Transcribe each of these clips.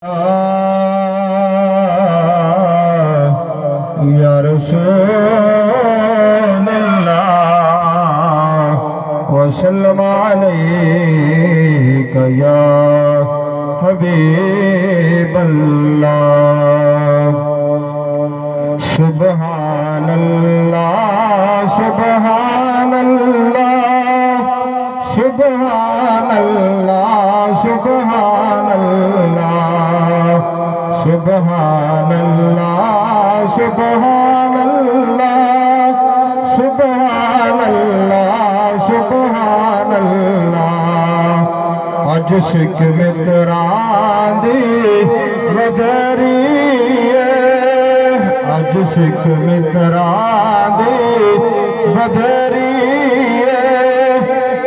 یا رسول اللہ وسلم علیک یا حبیب اللہ سبحان اللہ سبحان اللہ سبحان اللہ سبحان اللہ سبحان اللہ سبحان اللہ سبحان اللہ سبحان اللہ اج سکھ متران دی ودری اج سکھ متران دی ودری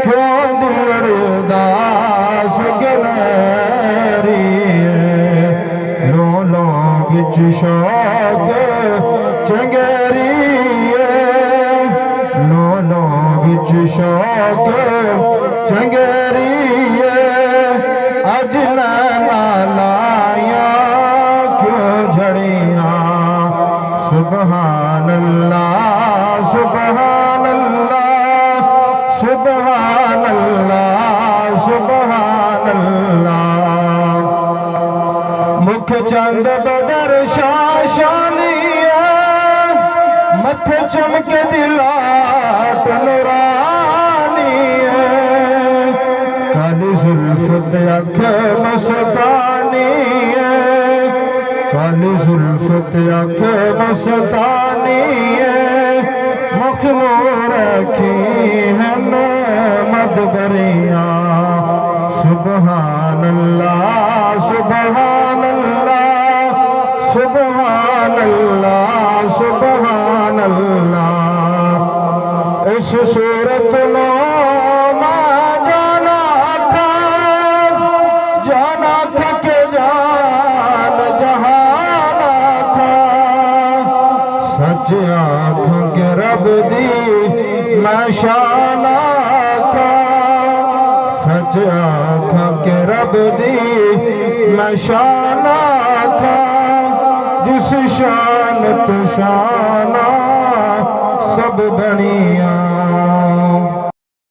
کیوں دل ارداس گلری وچ شوق چنگیری لولوں وچ شوق چنگیری اج نانا لائیاں کیوں جھڑیاں سبحان اللہ سبحان اللہ سبحان اللہ سبحان اللہ مکھ چند بدر شاشانی متھے چمک دلات نورانی کالی زلفت اکھ مستانی کالی زلفت اکھ مستانی مخمور رکھی ہیں مدبریاں سبحان اللہ سبحان اللہ سبحان اللہ سبحان اللہ اس صورت نو میں جانا تھا کہ جان جہانا تھا سچ آنکھوں کے رب دی میں شانہ تھا سچ آنکھوں کے رب دی میں شانہ تھا جس شان تو شانہ سب بنیاں